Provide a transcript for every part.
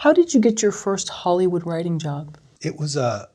How did you get your first Hollywood writing job? It was a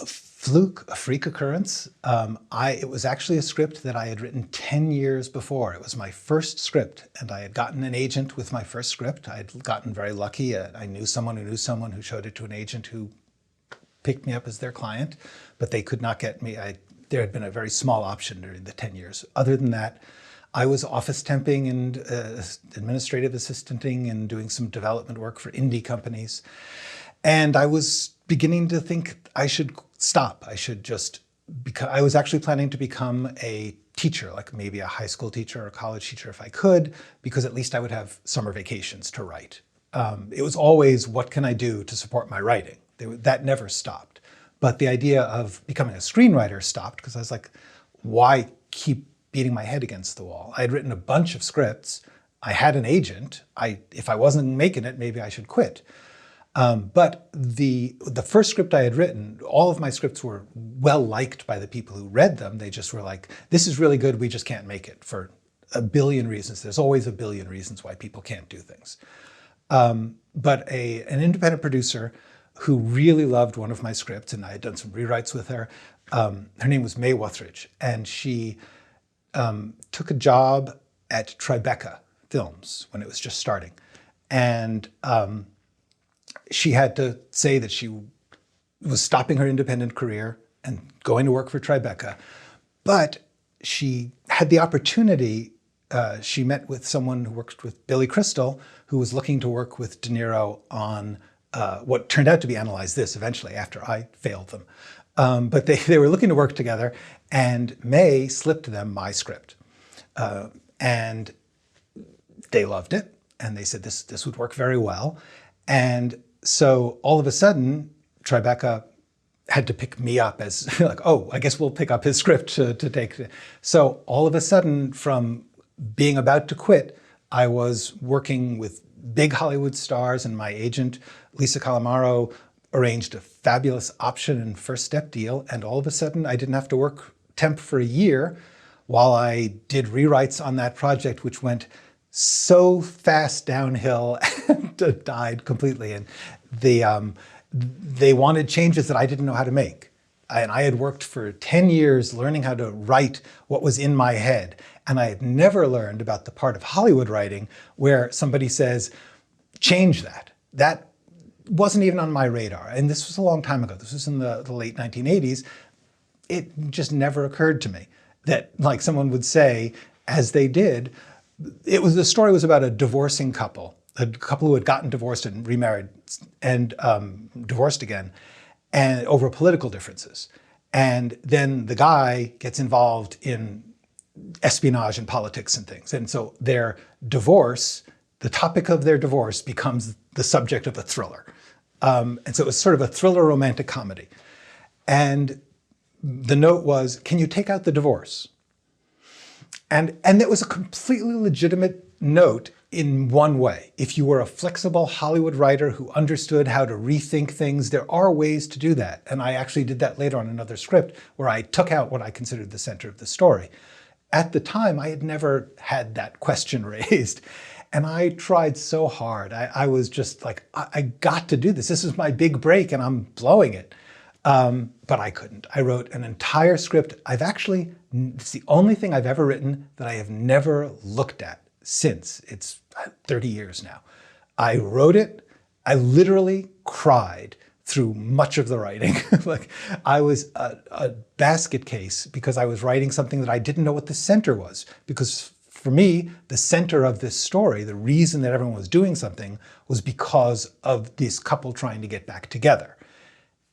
fluke, a freak occurrence. It was actually a script that I had written 10 years before. It was my first script, and I had gotten an agent with my first script. I had gotten very lucky. I knew someone who showed it to an agent who picked me up as their client, but they could not get me. There had been a very small option during the 10 years. Other than that, I was office temping and administrative assistanting and doing some development work for indie companies. And I was beginning to think I should stop. I should just, because I was actually planning to become a teacher, like maybe a high school teacher or a college teacher if I could, because at least I would have summer vacations to write. It was always, what can I do to support my writing? That never stopped. But the idea of becoming a screenwriter stopped because I was like, why keep beating my head against the wall? I had written a bunch of scripts. I had an agent. If I wasn't making it, maybe I should quit. But the first script I had written, all of my scripts were well liked by the people who read them. They just were like, this is really good, we just can't make it for a billion reasons. There's always a billion reasons why people can't do things. But an independent producer who really loved one of my scripts, and I had done some rewrites with her, her name was May Wuthridge, and she took a job at Tribeca Films when it was just starting. And she had to say that she was stopping her independent career and going to work for Tribeca. But she had the opportunity, she met with someone who worked with Billy Crystal, who was looking to work with De Niro on what turned out to be Analyze This eventually after I failed them. But they were looking to work together, and May slipped them my script. And they loved it, and they said this would work very well. And so all of a sudden, Tribeca had to pick me up as like, oh, I guess we'll pick up his script to take. So all of a sudden, from being about to quit, I was working with big Hollywood stars, and my agent, Lisa Calamaro, arranged a fabulous option and first step deal. And all of a sudden, I didn't have to work temp for a year while I did rewrites on that project, which went so fast downhill and died completely. And they wanted changes that I didn't know how to make. And I had worked for 10 years learning how to write what was in my head. And I had never learned about the part of Hollywood writing where somebody says, change that. That wasn't even on my radar. And this was a long time ago. This was in the late 1980s. It just never occurred to me that like someone would say, as they did, the story was about a divorcing couple, a couple who had gotten divorced and remarried and divorced again, and over political differences. And then the guy gets involved in espionage and politics and things. And so their divorce, the topic of their divorce becomes the subject of a thriller. And so it was sort of a thriller romantic comedy. And the note was, can you take out the divorce? And it was a completely legitimate note in one way. If you were a flexible Hollywood writer who understood how to rethink things, there are ways to do that. And I actually did that later on another script where I took out what I considered the center of the story. At the time, I had never had that question raised. And I tried so hard. I was just like, I got to do this. This is my big break and I'm blowing it. But I couldn't. I wrote an entire script. It's the only thing I've ever written that I have never looked at since. It's 30 years now. I wrote it. I literally cried through much of the writing. Like I was a basket case because I was writing something that I didn't know what the center was. Because for me, the center of this story, the reason that everyone was doing something was because of this couple trying to get back together.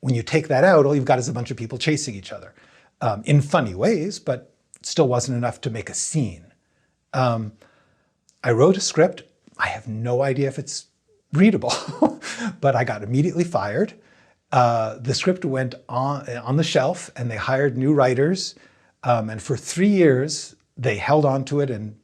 When you take that out, all you've got is a bunch of people chasing each other in funny ways, but still wasn't enough to make a scene. I wrote a script. I have no idea if it's readable, but I got immediately fired. The script went on the shelf and they hired new writers. And for 3 years, they held on to it, and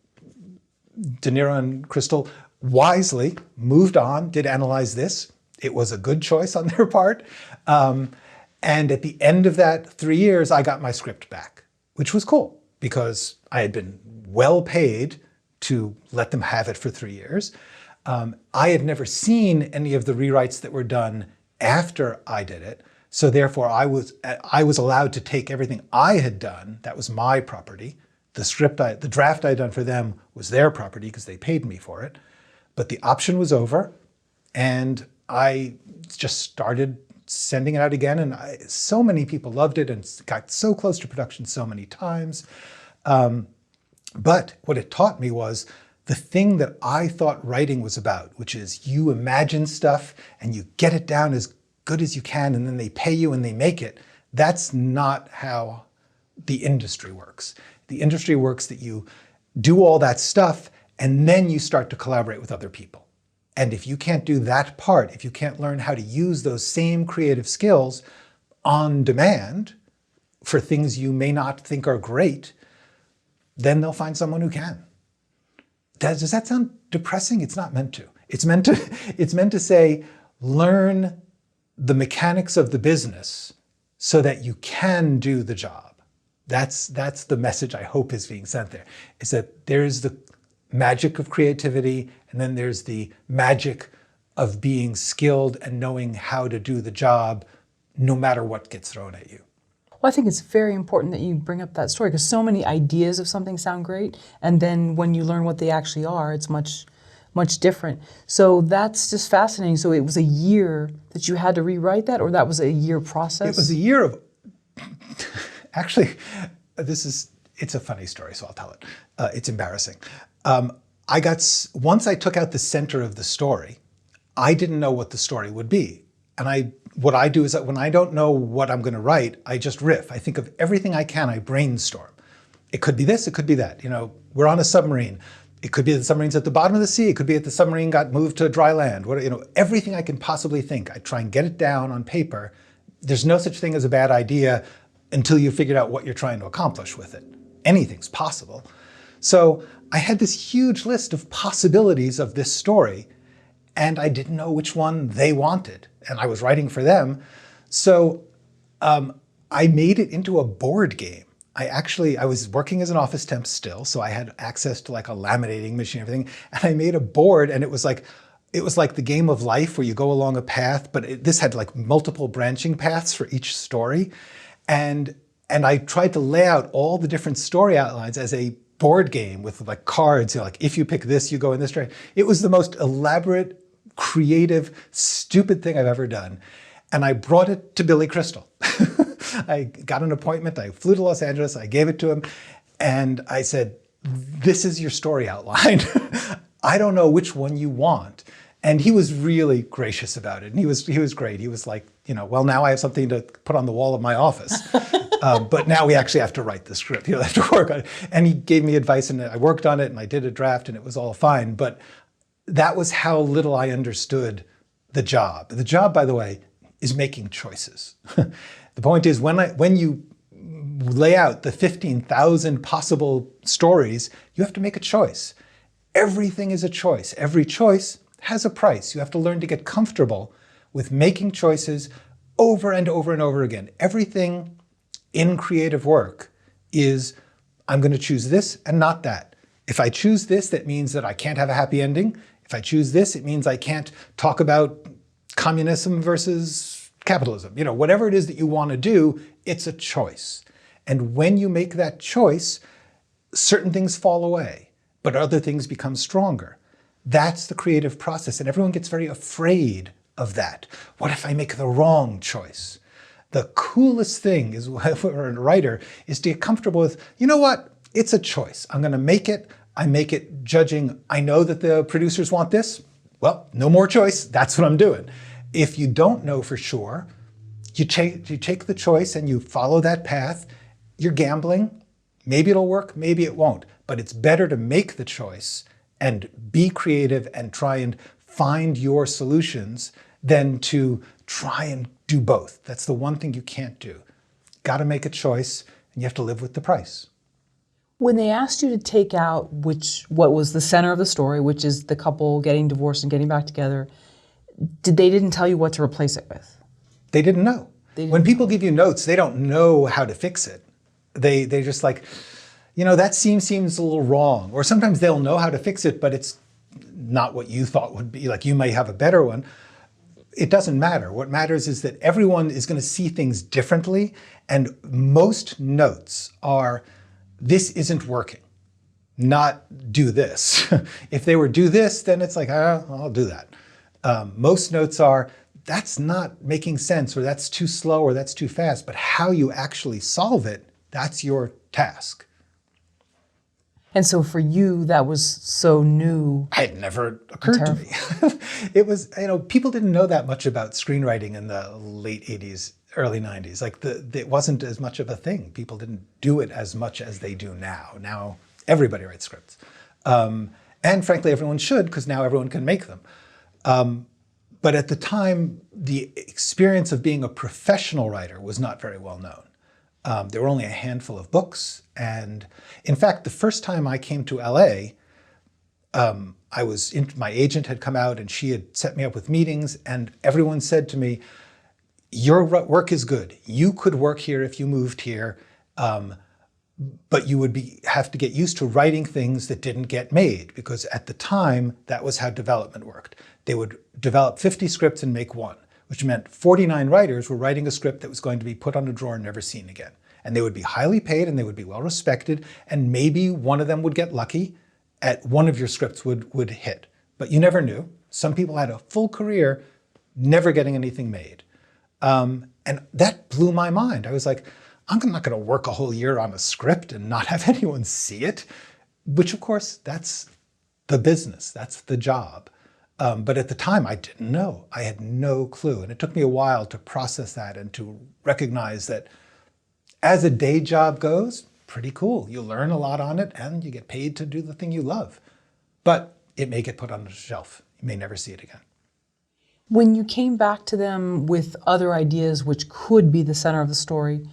De Niro and Crystal wisely moved on, did Analyze This. It was a good choice on their part. And at the end of that 3 years, I got my script back, which was cool because I had been well paid to let them have it for 3 years. I had never seen any of the rewrites that were done after I did it. So therefore I was allowed to take everything I had done, that was my property. The draft I'd done for them was their property because they paid me for it. But the option was over and I just started sending it out again. And so many people loved it and got so close to production so many times. But what it taught me was the thing that I thought writing was about, which is you imagine stuff and you get it down as good as you can and then they pay you and they make it. That's not how the industry works. The industry works that you do all that stuff and then you start to collaborate with other people. And if you can't do that part, if you can't learn how to use those same creative skills on demand for things you may not think are great, then they'll find someone who can. Does that sound depressing? It's not meant to. It's meant to say, learn the mechanics of the business so that you can do the job. That's the message I hope is being sent there, is that there's the magic of creativity and then there's the magic of being skilled and knowing how to do the job no matter what gets thrown at you. Well, I think it's very important that you bring up that story because so many ideas of something sound great, and then when you learn what they actually are, it's much different. So that's just fascinating. So it was a year that you had to rewrite that, or that was a year process? It was a year of, actually, it's a funny story, so I'll tell it. It's embarrassing. Once I took out the center of the story, I didn't know what the story would be. And what I do is that when I don't know what I'm going to write, I just riff. I think of everything I can, I brainstorm. It could be this, it could be that. You know, we're on a submarine. It could be the submarine's at the bottom of the sea. It could be that the submarine got moved to dry land. Everything I can possibly think, I try and get it down on paper. There's no such thing as a bad idea until you figured out what you're trying to accomplish with it. Anything's possible. So I had this huge list of possibilities of this story, and I didn't know which one they wanted. And I was writing for them. So I made it into a board game. I was working as an office temp still, so I had access to like a laminating machine and everything. And I made a board, and it was like the game of life where you go along a path, but this had like multiple branching paths for each story. And I tried to lay out all the different story outlines as a board game with like cards, like if you pick this, you go in this direction. It was the most elaborate, creative, stupid thing I've ever done. And I brought it to Billy Crystal. I got an appointment, I flew to Los Angeles, I gave it to him, and I said, this is your story outline. I don't know which one you want. And he was really gracious about it. And he was great. He was like, well, now I have something to put on the wall of my office. But now we actually have to write the script. I have to work on it. And he gave me advice, and I worked on it, and I did a draft, and it was all fine. But that was how little I understood the job. The job, by the way, is making choices. The point is, when you lay out the 15,000 possible stories, you have to make a choice. Everything is a choice. Every choice has a price. You have to learn to get comfortable with making choices over and over and over again. Everything in creative work is, I'm going to choose this and not that. If I choose this, that means that I can't have a happy ending. If I choose this, it means I can't talk about communism versus capitalism. Whatever it is that you want to do, it's a choice. And when you make that choice, certain things fall away, but other things become stronger. That's the creative process, and everyone gets very afraid of that. What if I make the wrong choice? The coolest thing is, for a writer, is to get comfortable with, you know what? It's a choice. I'm going to make it. I make it judging, I know that the producers want this. Well, no more choice. That's what I'm doing. If you don't know for sure, you take the choice and you follow that path. You're gambling. Maybe it'll work, maybe it won't. But it's better to make the choice and be creative and try and find your solutions than to try and do both. That's the one thing you can't do. Got to make a choice, and you have to live with the price. When they asked you to take out what was the center of the story, which is the couple getting divorced and getting back together, they didn't tell you what to replace it with? They didn't know. When people give you notes, they don't know how to fix it. They just like, that seems a little wrong. Or sometimes they'll know how to fix it, but it's not what you thought would be, like you may have a better one. It doesn't matter. What matters is that everyone is going to see things differently, and most notes are, this isn't working, not do this. If they were do this, then it's like, oh, I'll do that. Most notes are, that's not making sense, or that's too slow, or that's too fast, but how you actually solve it, that's your task. And so for you, that was so new. It never occurred to me. It was, people didn't know that much about screenwriting in the late 80s, early 90s. Like it wasn't as much of a thing. People didn't do it as much as they do now. Now everybody writes scripts. And frankly, everyone should, because now everyone can make them. But at the time, the experience of being a professional writer was not very well known. There were only a handful of books. And in fact, the first time I came to LA, my agent had come out and she had set me up with meetings, and everyone said to me, your work is good. You could work here if you moved here, but you would have to get used to writing things that didn't get made, because at the time, that was how development worked. They would develop 50 scripts and make one, which meant 49 writers were writing a script that was going to be put on a drawer and never seen again. And they would be highly paid and they would be well respected, and maybe one of them would get lucky at one of your scripts would hit. But you never knew. Some people had a full career never getting anything made. And that blew my mind. I was like, I'm not going to work a whole year on a script and not have anyone see it, which of course, that's the business, that's the job. But at the time, I didn't know. I had no clue. And it took me a while to process that and to recognize that as a day job goes, pretty cool. You learn a lot on it and you get paid to do the thing you love. But it may get put on the shelf. You may never see it again. When you came back to them with other ideas which could be the center of the story,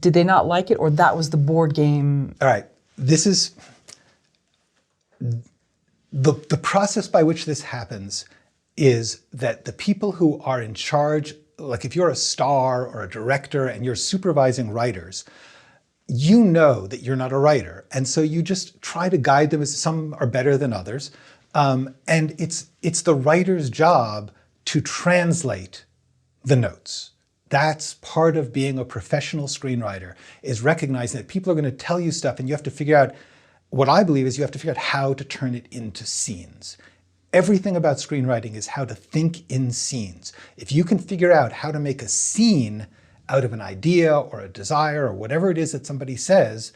did they not like it, or that was the board game? All right. This is the process by which this happens is that the people who are in charge, like if you're a star or a director and you're supervising writers, you know that you're not a writer. And so you just try to guide them, as some are better than others. And it's the writer's job to translate the notes. That's part of being a professional screenwriter, is recognizing that people are going to tell you stuff and you have to figure out, what I believe is you have to figure out how to turn it into scenes. Everything about screenwriting is how to think in scenes. If you can figure out how to make a scene out of an idea or a desire or whatever it is that somebody says,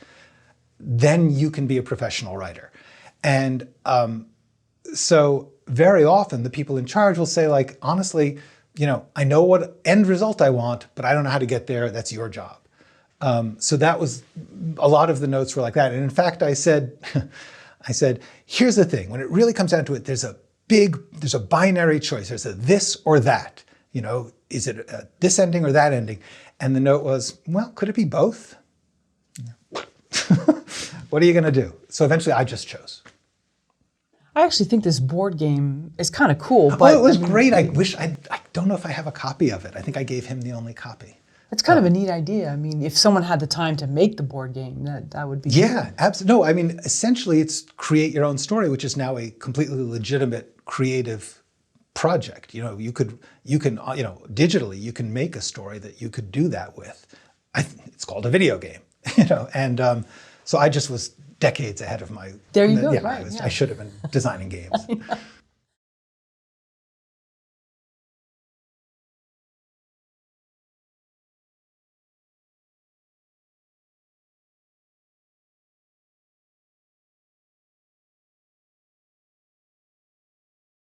then you can be a professional writer. And so very often the people in charge will say, like, honestly, I know what end result I want, but I don't know how to get there. That's your job. So that was, a lot of the notes were like that. And in fact, I said, here's the thing. When it really comes down to it, there's a binary choice. There's a this or that. Is it this ending or that ending? And the note was, well, could it be both? What are you going to do? So eventually I just chose. I actually think this board game is kind of cool. But Well, it was great. I don't know if I have a copy of it. I think I gave him the only copy. It's kind of a neat idea. I mean, if someone had the time to make the board game, that would be Yeah, absolutely. No, I mean, essentially it's create your own story, which is now a completely legitimate creative project. You can digitally, you can make a story that you could do that with. It's called a video game, and so I just was decades ahead of my. There you go. Yeah, right, I should have been designing games.